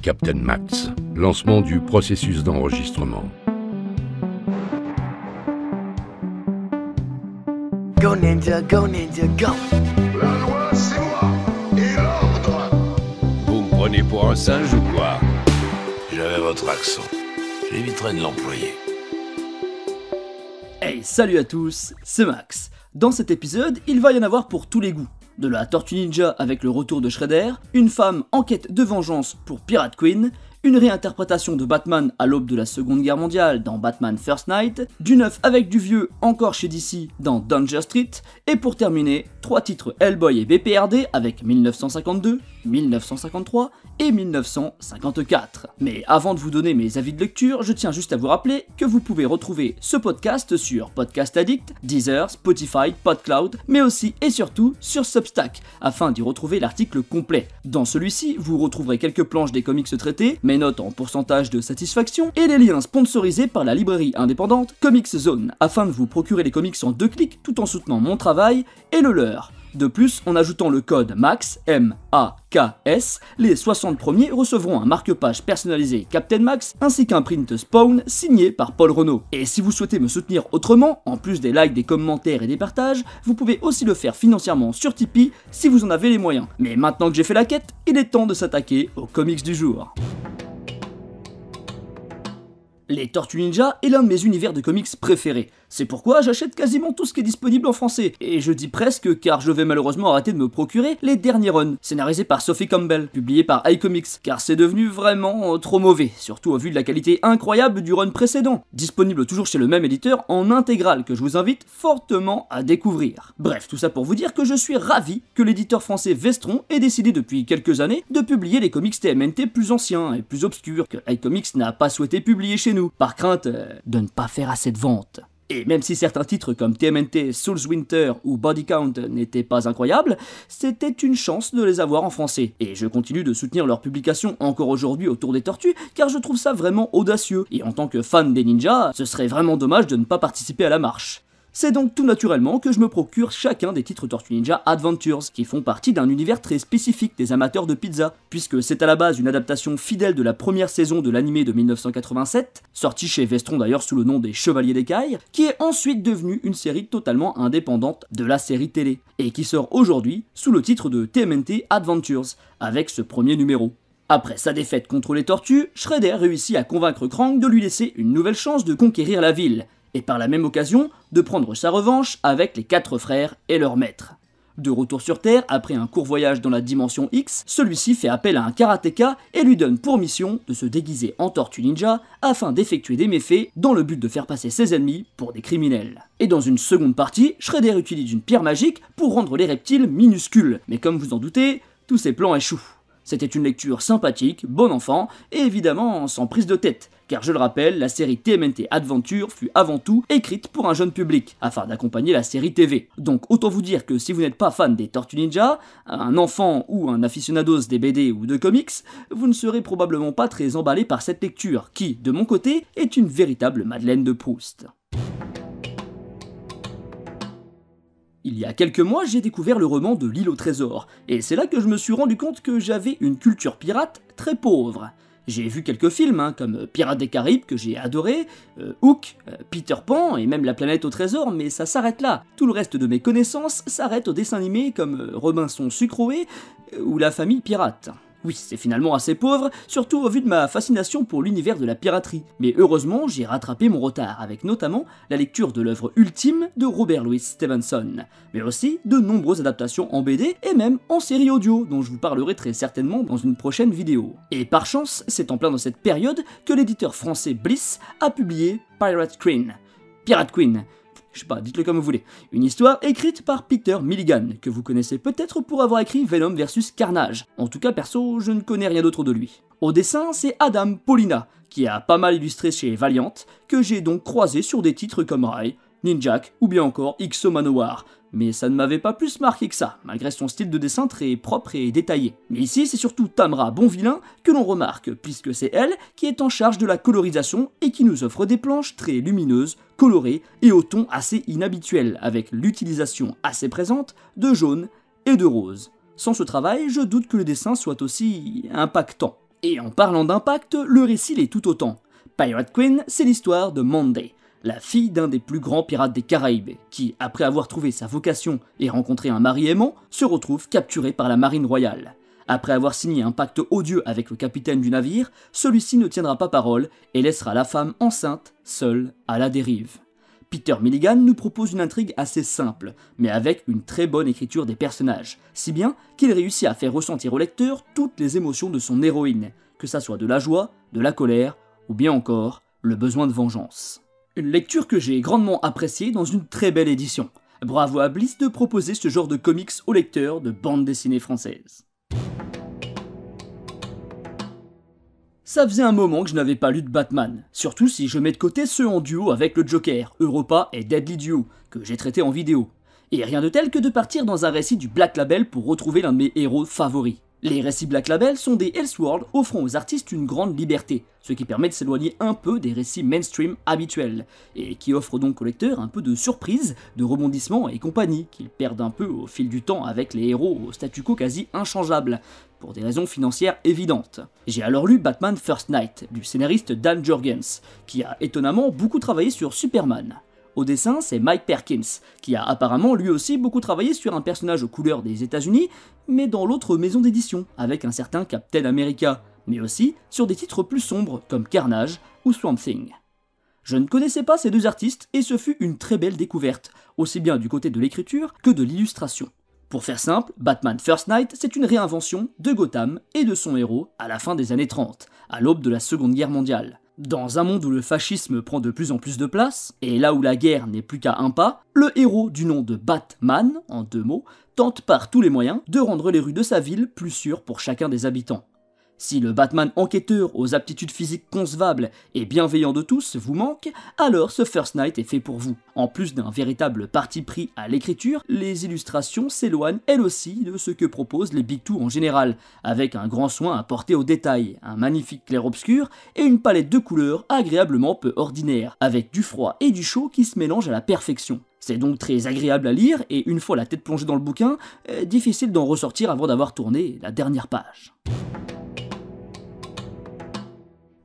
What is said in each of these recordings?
Captain Max. Lancement du processus d'enregistrement. Go Ninja, go Ninja, go! La loi, c'est moi, et l'ordre! Vous me prenez pour un singe ou quoi? J'avais votre accent. J'éviterai de l'employer. Hey, salut à tous, c'est Max. Dans cet épisode, il va y en avoir pour tous les goûts. De la Tortue Ninja avec le retour de Shredder, une femme en quête de vengeance pour Pirate Queen, une réinterprétation de Batman à l'aube de la Seconde Guerre mondiale dans Batman First Night, du neuf avec du vieux encore chez DC dans Danger Street, et pour terminer, 3 titres Hellboy et BPRD avec 1952, 1953 et 1954. Mais avant de vous donner mes avis de lecture, je tiens juste à vous rappeler que vous pouvez retrouver ce podcast sur Podcast Addict, Deezer, Spotify, PodCloud, mais aussi et surtout sur Substack, afin d'y retrouver l'article complet. Dans celui-ci, vous retrouverez quelques planches des comics traités, mes notes en pourcentage de satisfaction, et les liens sponsorisés par la librairie indépendante Comics Zone, afin de vous procurer les comics en 2 clics tout en soutenant mon travail et le leur. De plus, en ajoutant le code MAX, M-A-K-S, les 60 premiers recevront un marque-page personnalisé Captain Max, ainsi qu'un print Spawn signé par Paul Renaud. Et si vous souhaitez me soutenir autrement, en plus des likes, des commentaires et des partages, vous pouvez aussi le faire financièrement sur Tipeee si vous en avez les moyens. Mais maintenant que j'ai fait la quête, il est temps de s'attaquer aux comics du jour. Les Tortues Ninja est l'un de mes univers de comics préférés. C'est pourquoi j'achète quasiment tout ce qui est disponible en français. Et je dis presque car je vais malheureusement arrêter de me procurer les derniers runs, scénarisés par Sophie Campbell, publiés par iComics, car c'est devenu vraiment trop mauvais, surtout au vu de la qualité incroyable du run précédent, disponible toujours chez le même éditeur en intégrale que je vous invite fortement à découvrir. Bref, tout ça pour vous dire que je suis ravi que l'éditeur français Vestron ait décidé depuis quelques années de publier les comics TMNT plus anciens et plus obscurs que iComics n'a pas souhaité publier chez nous, par crainte de ne pas faire assez de ventes. Et même si certains titres comme TMNT, Souls Winter ou Body Count n'étaient pas incroyables, c'était une chance de les avoir en français. Et je continue de soutenir leur publication encore aujourd'hui autour des tortues, car je trouve ça vraiment audacieux. Et en tant que fan des ninjas, ce serait vraiment dommage de ne pas participer à la marche. C'est donc tout naturellement que je me procure chacun des titres Tortue Ninja Adventures, qui font partie d'un univers très spécifique des amateurs de pizza, puisque c'est à la base une adaptation fidèle de la première saison de l'animé de 1987, sortie chez Vestron d'ailleurs sous le nom des Chevaliers d'Écaille, qui est ensuite devenue une série totalement indépendante de la série télé, et qui sort aujourd'hui sous le titre de TMNT Adventures, avec ce premier numéro. Après sa défaite contre les tortues, Shredder réussit à convaincre Krang de lui laisser une nouvelle chance de conquérir la ville, et par la même occasion de prendre sa revanche avec les 4 frères et leur maître. De retour sur Terre, après un court voyage dans la dimension X, celui-ci fait appel à un karatéka et lui donne pour mission de se déguiser en tortue ninja afin d'effectuer des méfaits dans le but de faire passer ses ennemis pour des criminels. Et dans une seconde partie, Shredder utilise une pierre magique pour rendre les reptiles minuscules, mais comme vous en doutez, tous ses plans échouent. C'était une lecture sympathique, bon enfant, et évidemment sans prise de tête, car je le rappelle, la série TMNT Adventure fut avant tout écrite pour un jeune public, afin d'accompagner la série TV. Donc autant vous dire que si vous n'êtes pas fan des Tortues Ninja, un enfant ou un aficionados des BD ou de comics, vous ne serez probablement pas très emballé par cette lecture, qui, de mon côté, est une véritable Madeleine de Proust. Il y a quelques mois, j'ai découvert le roman de l'île au trésor, et c'est là que je me suis rendu compte que j'avais une culture pirate très pauvre. J'ai vu quelques films, comme Pirates des Caraïbes, que j'ai adoré, Hook, Peter Pan, et même La planète au trésor, mais ça s'arrête là. Tout le reste de mes connaissances s'arrête aux dessins animés comme Robinson Crusoe ou La famille pirate. Oui, c'est finalement assez pauvre, surtout au vu de ma fascination pour l'univers de la piraterie. Mais heureusement, j'ai rattrapé mon retard, avec notamment la lecture de l'œuvre ultime de Robert Louis Stevenson, mais aussi de nombreuses adaptations en BD et même en série audio, dont je vous parlerai très certainement dans une prochaine vidéo. Et par chance, c'est en plein dans cette période que l'éditeur français Bliss a publié Pirate Queen. Pirate Queen. Je sais pas, dites-le comme vous voulez. Une histoire écrite par Peter Milligan, que vous connaissez peut-être pour avoir écrit Venom vs Carnage. En tout cas, perso, je ne connais rien d'autre de lui. Au dessin, c'est Adam Paulina, qui a pas mal illustré chez Valiant, que j'ai donc croisé sur des titres comme Rai, Ninjak ou bien encore X-O Manowar. Mais ça ne m'avait pas plus marqué que ça, malgré son style de dessin très propre et détaillé. Mais ici, c'est surtout Tamra Bonvillain que l'on remarque, puisque c'est elle qui est en charge de la colorisation et qui nous offre des planches très lumineuses, colorées et au ton assez inhabituel, avec l'utilisation assez présente de jaune et de rose. Sans ce travail, je doute que le dessin soit aussi impactant. Et en parlant d'impact, le récit l'est tout autant. Pirate Queen, c'est l'histoire de Monday, la fille d'un des plus grands pirates des Caraïbes, qui, après avoir trouvé sa vocation et rencontré un mari aimant, se retrouve capturée par la marine royale. Après avoir signé un pacte odieux avec le capitaine du navire, celui-ci ne tiendra pas parole et laissera la femme enceinte, seule, à la dérive. Peter Milligan nous propose une intrigue assez simple, mais avec une très bonne écriture des personnages, si bien qu'il réussit à faire ressentir au lecteur toutes les émotions de son héroïne, que ça soit de la joie, de la colère, ou bien encore le besoin de vengeance. Une lecture que j'ai grandement appréciée dans une très belle édition. Bravo à Bliss de proposer ce genre de comics aux lecteurs de bande dessinée française. Ça faisait un moment que je n'avais pas lu de Batman, surtout si je mets de côté ceux en duo avec le Joker, Europa et Deadly Duo, que j'ai traité en vidéo. Et rien de tel que de partir dans un récit du Black Label pour retrouver l'un de mes héros favoris. Les récits Black Label sont des Elseworlds offrant aux artistes une grande liberté, ce qui permet de s'éloigner un peu des récits mainstream habituels, et qui offre donc au lecteur un peu de surprise, de rebondissement et compagnie, qu'ils perdent un peu au fil du temps avec les héros au statu quo quasi inchangeable, pour des raisons financières évidentes. J'ai alors lu Batman First Knight, du scénariste Dan Jurgens, qui a étonnamment beaucoup travaillé sur Superman. Au dessin, c'est Mike Perkins, qui a apparemment lui aussi beaucoup travaillé sur un personnage aux couleurs des États-Unis, mais dans l'autre maison d'édition, avec un certain Captain America, mais aussi sur des titres plus sombres comme Carnage ou Swamp Thing. Je ne connaissais pas ces deux artistes et ce fut une très belle découverte, aussi bien du côté de l'écriture que de l'illustration. Pour faire simple, Batman First Knight, c'est une réinvention de Gotham et de son héros à la fin des années 30, à l'aube de la Seconde Guerre mondiale. Dans un monde où le fascisme prend de plus en plus de place, et là où la guerre n'est plus qu'à un pas, le héros du nom de Batman, en deux mots, tente par tous les moyens de rendre les rues de sa ville plus sûres pour chacun des habitants. Si le Batman enquêteur aux aptitudes physiques concevables et bienveillant de tous vous manque, alors ce First Knight est fait pour vous. En plus d'un véritable parti pris à l'écriture, les illustrations s'éloignent elles aussi de ce que proposent les Big Two en général, avec un grand soin apporté aux détails, un magnifique clair-obscur et une palette de couleurs agréablement peu ordinaire, avec du froid et du chaud qui se mélangent à la perfection. C'est donc très agréable à lire et une fois la tête plongée dans le bouquin, difficile d'en ressortir avant d'avoir tourné la dernière page.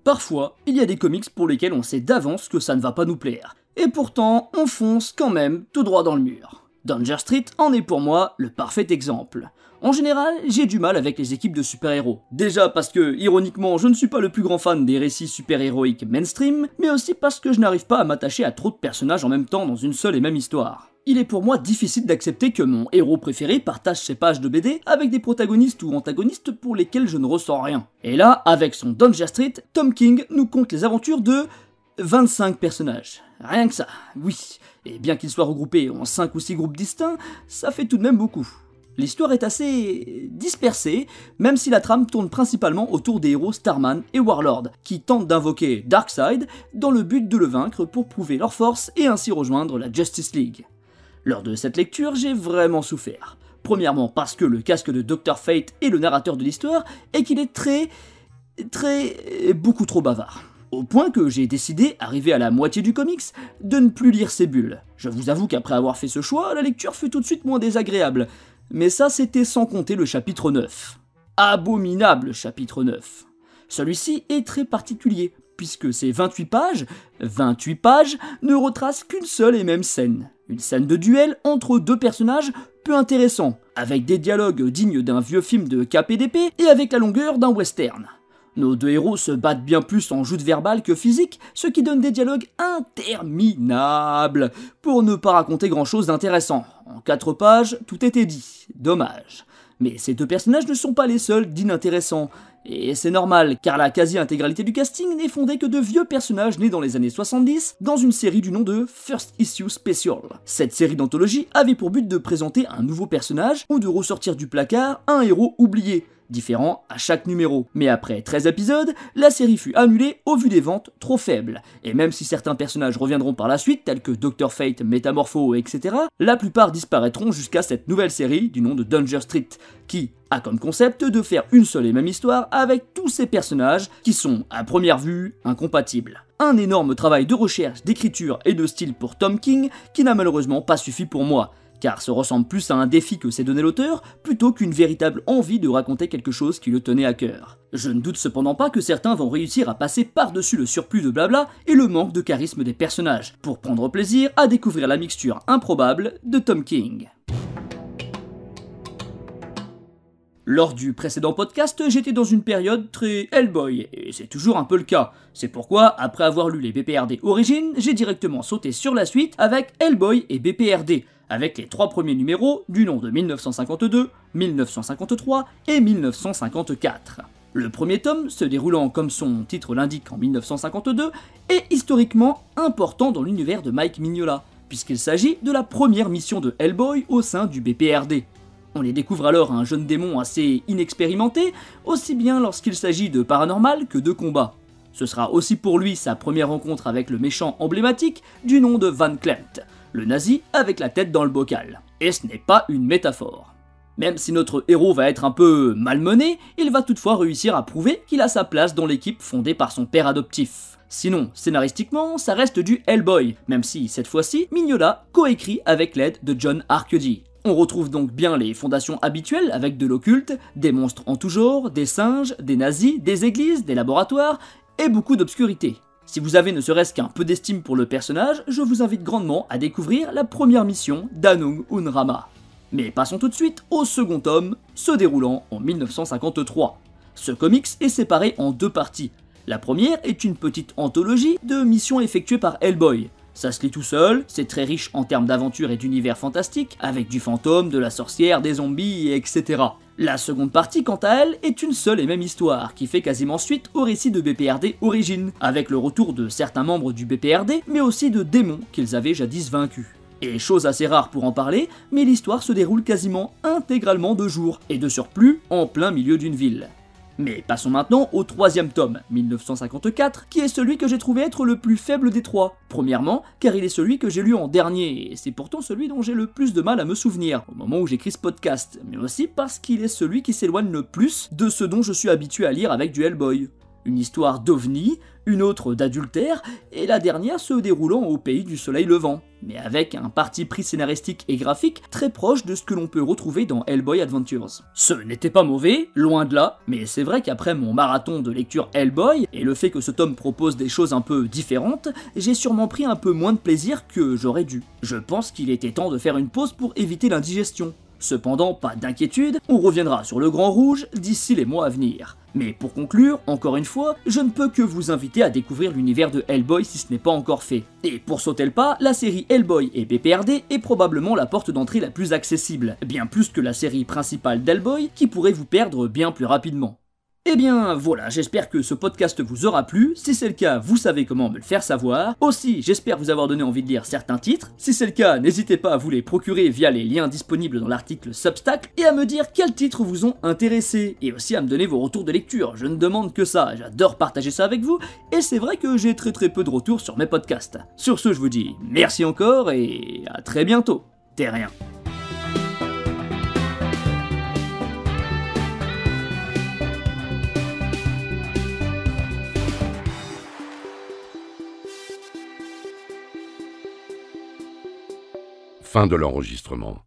Parfois, il y a des comics pour lesquels on sait d'avance que ça ne va pas nous plaire. Et pourtant, on fonce quand même tout droit dans le mur. Danger Street en est pour moi le parfait exemple. En général, j'ai du mal avec les équipes de super-héros. Déjà parce que, ironiquement, je ne suis pas le plus grand fan des récits super-héroïques mainstream, mais aussi parce que je n'arrive pas à m'attacher à trop de personnages en même temps dans une seule et même histoire. Il est pour moi difficile d'accepter que mon héros préféré partage ses pages de BD avec des protagonistes ou antagonistes pour lesquels je ne ressens rien. Et là, avec son Danger Street, Tom King nous conte les aventures de 25 personnages. Rien que ça, oui. Et bien qu'ils soient regroupés en 5 ou 6 groupes distincts, ça fait tout de même beaucoup. L'histoire est assez dispersée, même si la trame tourne principalement autour des héros Starman et Warlord, qui tentent d'invoquer Darkseid dans le but de le vaincre pour prouver leur force et ainsi rejoindre la Justice League. Lors de cette lecture, j'ai vraiment souffert. Premièrement parce que le casque de Dr. Fate est le narrateur de l'histoire et qu'il est beaucoup trop bavard. Au point que j'ai décidé, arrivé à la moitié du comics, de ne plus lire ces bulles. Je vous avoue qu'après avoir fait ce choix, la lecture fut tout de suite moins désagréable. Mais ça, c'était sans compter le chapitre 9. Abominable chapitre 9. Celui-ci est très particulier, puisque ces 28 pages ne retracent qu'une seule et même scène. Une scène de duel entre deux personnages peu intéressants, avec des dialogues dignes d'un vieux film de KPDP et avec la longueur d'un western. Nos deux héros se battent bien plus en joute verbale que physique, ce qui donne des dialogues interminables, pour ne pas raconter grand chose d'intéressant. En 4 pages, tout était dit, dommage. Mais ces deux personnages ne sont pas les seuls d'inintéressants, et c'est normal, car la quasi-intégralité du casting n'est fondée que de vieux personnages nés dans les années 70, dans une série du nom de First Issue Special. Cette série d'anthologie avait pour but de présenter un nouveau personnage, ou de ressortir du placard un héros oublié, différent à chaque numéro. Mais après 13 épisodes, la série fut annulée au vu des ventes trop faibles. Et même si certains personnages reviendront par la suite, tels que Dr. Fate, Metamorpho, etc., la plupart disparaîtront jusqu'à cette nouvelle série du nom de Danger Street, qui a comme concept de faire une seule et même histoire avec tous ces personnages qui sont, à première vue, incompatibles. Un énorme travail de recherche, d'écriture et de style pour Tom King qui n'a malheureusement pas suffi pour moi, car ça ressemble plus à un défi que s'est donné l'auteur, plutôt qu'une véritable envie de raconter quelque chose qui le tenait à cœur. Je ne doute cependant pas que certains vont réussir à passer par-dessus le surplus de blabla et le manque de charisme des personnages, pour prendre plaisir à découvrir la mixture improbable de Tom King. Lors du précédent podcast, j'étais dans une période très Hellboy, et c'est toujours un peu le cas. C'est pourquoi, après avoir lu les BPRD Origins, j'ai directement sauté sur la suite avec Hellboy et BPRD, avec les 3 premiers numéros du nom de 1952, 1953 et 1954. Le premier tome, se déroulant comme son titre l'indique en 1952, est historiquement important dans l'univers de Mike Mignola, puisqu'il s'agit de la première mission de Hellboy au sein du BPRD. On y découvre alors un jeune démon assez inexpérimenté, aussi bien lorsqu'il s'agit de paranormal que de combat. Ce sera aussi pour lui sa première rencontre avec le méchant emblématique du nom de Van Klemt, le nazi avec la tête dans le bocal. Et ce n'est pas une métaphore. Même si notre héros va être un peu malmené, il va toutefois réussir à prouver qu'il a sa place dans l'équipe fondée par son père adoptif. Sinon, scénaristiquement, ça reste du Hellboy, même si, cette fois-ci, Mignola coécrit avec l'aide de John Arcudi. On retrouve donc bien les fondations habituelles avec de l'occulte, des monstres en tout genre, des singes, des nazis, des églises, des laboratoires et beaucoup d'obscurité. Si vous avez ne serait-ce qu'un peu d'estime pour le personnage, je vous invite grandement à découvrir la première mission d'Anung Unrama. Mais passons tout de suite au second tome, se déroulant en 1953. Ce comics est séparé en 2 parties. La première est une petite anthologie de missions effectuées par Hellboy. Ça se lit tout seul, c'est très riche en termes d'aventure et d'univers fantastique, avec du fantôme, de la sorcière, des zombies, etc. La seconde partie, quant à elle, est une seule et même histoire, qui fait quasiment suite au récit de BPRD Origins, avec le retour de certains membres du BPRD, mais aussi de démons qu'ils avaient jadis vaincus. Et chose assez rare pour en parler, mais l'histoire se déroule quasiment intégralement de jour, et de surplus en plein milieu d'une ville. Mais passons maintenant au 3e tome, 1954, qui est celui que j'ai trouvé être le plus faible des 3. Premièrement, car il est celui que j'ai lu en dernier, et c'est pourtant celui dont j'ai le plus de mal à me souvenir, au moment où j'écris ce podcast, mais aussi parce qu'il est celui qui s'éloigne le plus de ce dont je suis habitué à lire avec du Hellboy. Une histoire d'ovni, une autre d'adultère, et la dernière se déroulant au pays du soleil levant, mais avec un parti pris scénaristique et graphique très proche de ce que l'on peut retrouver dans Hellboy Adventures. Ce n'était pas mauvais, loin de là, mais c'est vrai qu'après mon marathon de lecture Hellboy, et le fait que ce tome propose des choses un peu différentes, j'ai sûrement pris un peu moins de plaisir que j'aurais dû. Je pense qu'il était temps de faire une pause pour éviter l'indigestion. Cependant, pas d'inquiétude, on reviendra sur le Grand Rouge d'ici les mois à venir. Mais pour conclure, encore une fois, je ne peux que vous inviter à découvrir l'univers de Hellboy si ce n'est pas encore fait. Et pour sauter le pas, la série Hellboy et BPRD est probablement la porte d'entrée la plus accessible, bien plus que la série principale d'Hellboy qui pourrait vous perdre bien plus rapidement. Eh bien voilà, j'espère que ce podcast vous aura plu, si c'est le cas, vous savez comment me le faire savoir. Aussi, j'espère vous avoir donné envie de lire certains titres, si c'est le cas, n'hésitez pas à vous les procurer via les liens disponibles dans l'article Substack, et à me dire quels titres vous ont intéressé, et aussi à me donner vos retours de lecture, je ne demande que ça, j'adore partager ça avec vous, et c'est vrai que j'ai très peu de retours sur mes podcasts. Sur ce, je vous dis merci encore, et à très bientôt. Terrien. Fin de l'enregistrement.